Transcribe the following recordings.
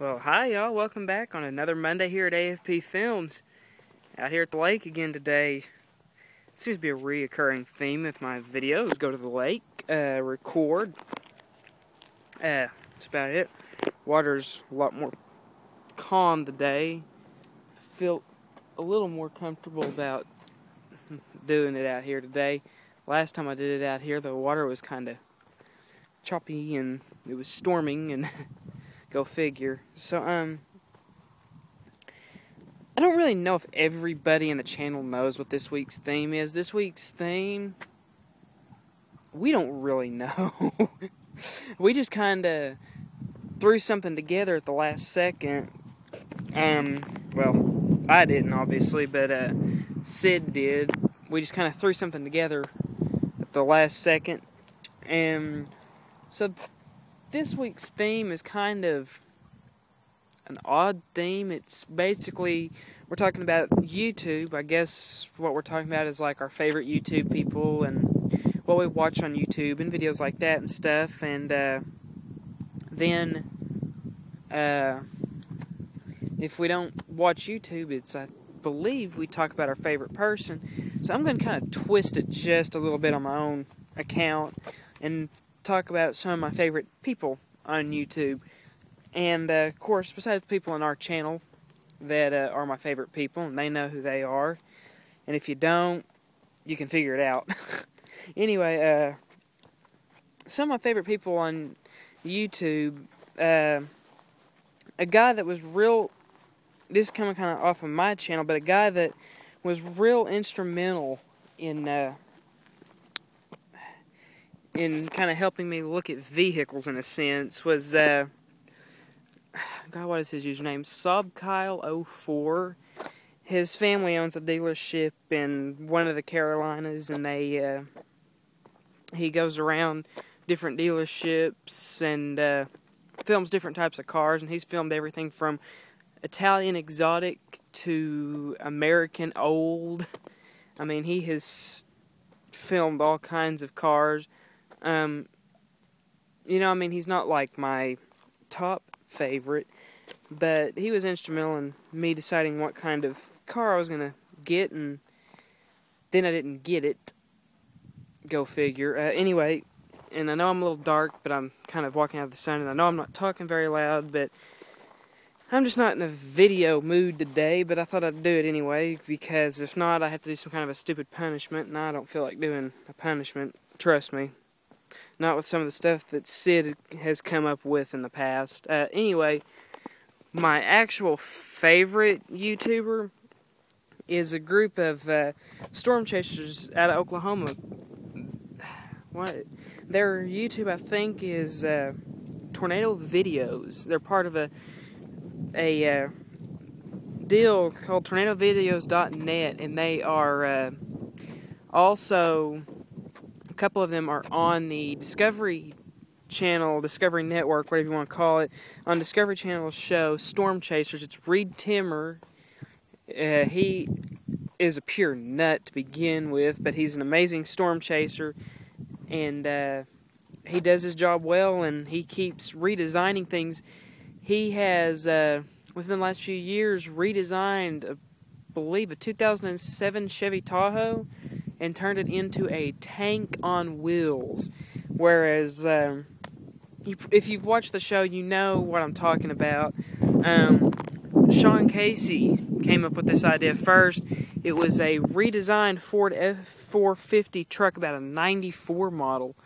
Well, hi y'all, welcome back on another Monday here at AFP Films. Out here at the lake again today. It seems to be a reoccurring theme with my videos. Go to the lake, record. That's about it. Water's a lot more calm today. Feel a little more comfortable about doing it out here today. Last time I did it out here, the water was kind of choppy and it was storming and go figure. So, I don't really know if everybody in the channel knows what this week's theme is. This week's theme, we don't really know. We just kind of threw something together at the last second. Well, I didn't, obviously, but Sid did. We just kind of threw something together at the last second. And so this week's theme is kind of an odd theme. It's basically, we're talking about YouTube. I guess what we're talking about is like our favorite YouTube people and what we watch on YouTube and videos like that and stuff. And then if we don't watch YouTube, it's, I believe, we talk about our favorite person. So I'm going to kind of twist it just a little bit on my own account and talk about some of my favorite people on YouTube. And of course, besides the people on our channel that are my favorite people, and they know who they are. And if you don't, you can figure it out. Anyway, some of my favorite people on YouTube, a guy that was real, this is coming kind of off of my channel, but a guy that was real instrumental in kind of helping me look at vehicles in a sense was, God, what is his username? Sobkyle04. His family owns a dealership in one of the Carolinas, and he goes around different dealerships and films different types of cars, and he's filmed everything from Italian exotic to American old. I mean, he has filmed all kinds of cars. You know, I mean, he's not like my top favorite, but he was instrumental in me deciding what kind of car I was going to get, and then I didn't get it. Go figure. Anyway, and I know I'm a little dark, but I'm kind of walking out of the sun, and I know I'm not talking very loud, but I'm just not in a video mood today, but I thought I'd do it anyway, because if not, I have to do some kind of a stupid punishment, and I don't feel like doing a punishment, trust me. Not with some of the stuff that Sid has come up with in the past. Anyway, my actual favorite YouTuber is a group of storm chasers out of Oklahoma. What? Their YouTube, I think, is Tornado Videos. They're part of a deal called tornadovideos.net, and they are also, a couple of them are on the Discovery Channel, Discovery Network, whatever you want to call it, on Discovery Channel's show, Storm Chasers. It's Reed Timmer. He is a pure nut to begin with, but he's an amazing storm chaser, and he does his job well, and he keeps redesigning things. He has, within the last few years, redesigned, I believe, a 2007 Chevy Tahoe and turned it into a tank on wheels. Whereas, if you've watched the show, you know what I'm talking about. Sean Casey came up with this idea first. It was a redesigned Ford F450 truck, about a 94 model,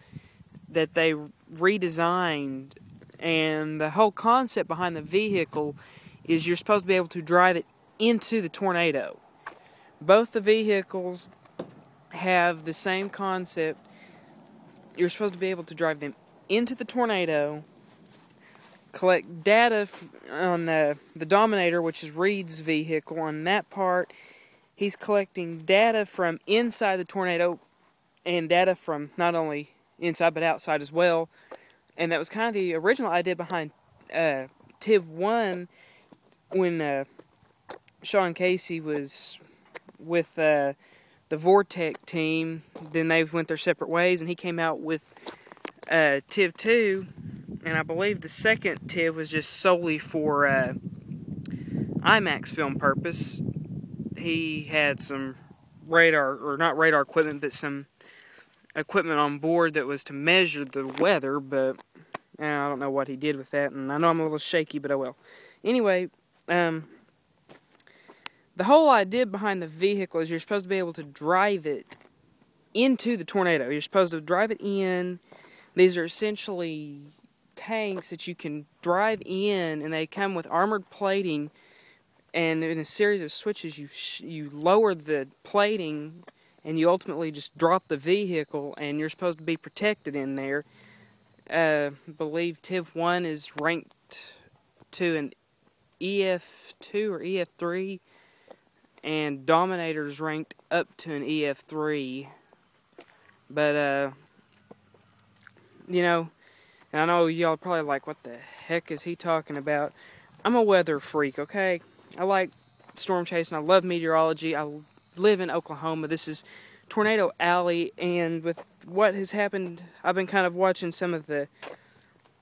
that they redesigned. And the whole concept behind the vehicle is you're supposed to be able to drive it into the tornado. Both the vehicles have the same concept. You're supposed to be able to drive them into the tornado, collect data on the Dominator, which is Reed's vehicle. On that part, he's collecting data from inside the tornado and data from not only inside but outside as well. And that was kind of the original idea behind TIV 1 when Sean Casey was with the Vortec team. Then they went their separate ways, and he came out with TIV 2, and I believe the second TIV was just solely for IMAX film purpose. He had some radar, or not radar equipment, but some equipment on board that was to measure the weather, but I don't know what he did with that, and I know I'm a little shaky, but oh well. Anyway, the whole idea behind the vehicle is you're supposed to be able to drive it into the tornado. You're supposed to drive it in. These are essentially tanks that you can drive in, and they come with armored plating, and in a series of switches you lower the plating, and you ultimately just drop the vehicle, and you're supposed to be protected in there. I believe TIV 1 is ranked to an EF2 or EF3, and Dominator's ranked up to an EF3. But, you know, and I know y'all are probably like, what the heck is he talking about? I'm a weather freak, okay? I like storm chasing. I love meteorology. I live in Oklahoma. This is Tornado Alley, and with what has happened, I've been kind of watching some of the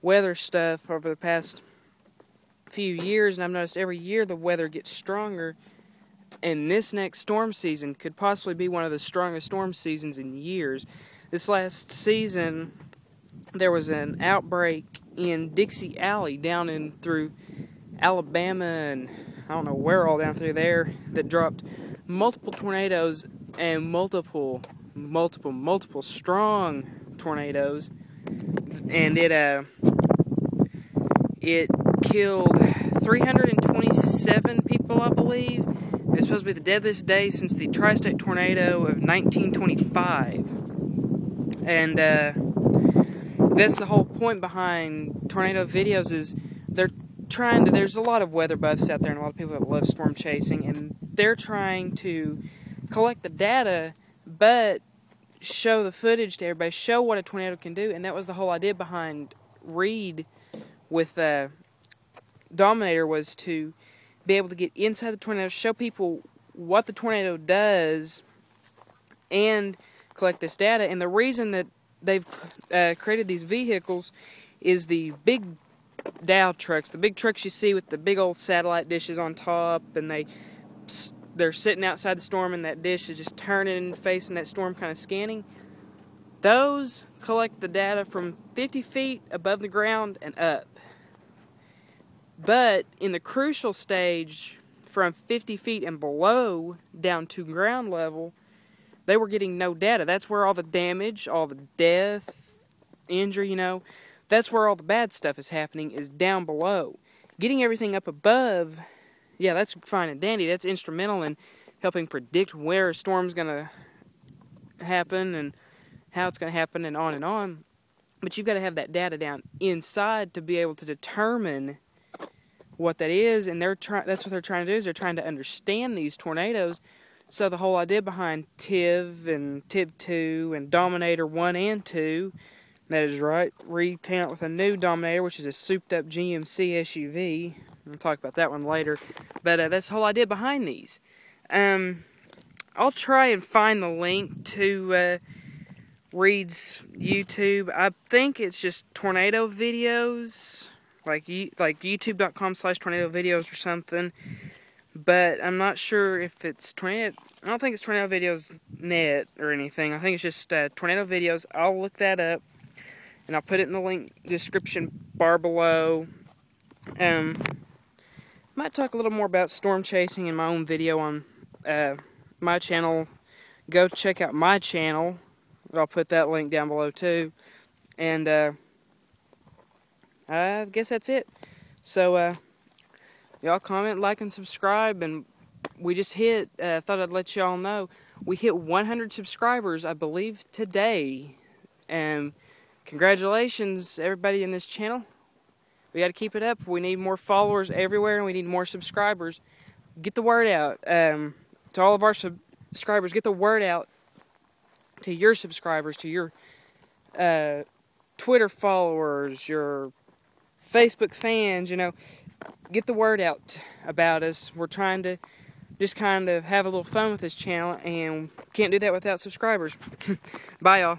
weather stuff over the past few years, and I've noticed every year the weather gets stronger, and this next storm season could possibly be one of the strongest storm seasons in years. This last season, there was an outbreak in Dixie Alley down in through Alabama, and I don't know where all down through there, that dropped multiple tornadoes and multiple strong tornadoes, and it killed 327 people, I believe. It's supposed to be the deadliest day since the Tri-State tornado of 1925, and that's the whole point behind tornado videos. Is they're trying to, there's a lot of weather buffs out there and a lot of people that love storm chasing, and they're trying to collect the data but show the footage to everybody, show what a tornado can do. And that was the whole idea behind Reed with Dominator, was to be able to get inside the tornado, show people what the tornado does, and collect this data. And the reason that they've created these vehicles is the big Dow trucks, the big trucks you see with the big old satellite dishes on top, and they're sitting outside the storm, and that dish is just turning, facing that storm, kind of scanning. Those collect the data from 50 feet above the ground and up. But in the crucial stage, from 50 feet and below down to ground level, they were getting no data. That's where all the damage, all the death, injury, you know, that's where all the bad stuff is happening, is down below. Getting everything up above, yeah, that's fine and dandy. That's instrumental in helping predict where a storm's going to happen and how it's going to happen, and on and on. But you've got to have that data down inside to be able to determine what that is, and that's what they're trying to do, is they're trying to understand these tornadoes. So the whole idea behind TIV and TIV 2 and Dominator 1 and 2, that is right, Reed came out with a new Dominator, which is a souped-up GMC SUV. We'll talk about that one later. But that's the whole idea behind these. I'll try and find the link to Reed's YouTube. I think it's just tornado videos, like youtube.com/tornado videos or something. But I'm not sure if it's tornado. I don't think it's tornado videos net or anything. I think it's just tornado videos. I'll look that up, and I'll put it in the link description bar below. Might talk a little more about storm chasing in my own video on my channel. Go check out my channel. I'll put that link down below too. And I guess that's it. So y'all comment, like, and subscribe. And we just hit, thought I'd let y'all know, we hit 100 subscribers, I believe, today. And congratulations, everybody in this channel. We got to keep it up. We need more followers everywhere, and we need more subscribers. Get the word out to all of our subscribers. Get the word out to your subscribers, to your Twitter followers, your Facebook fans. You know, get the word out about us. We're trying to just kind of have a little fun with this channel, and can't do that without subscribers. Bye, y'all.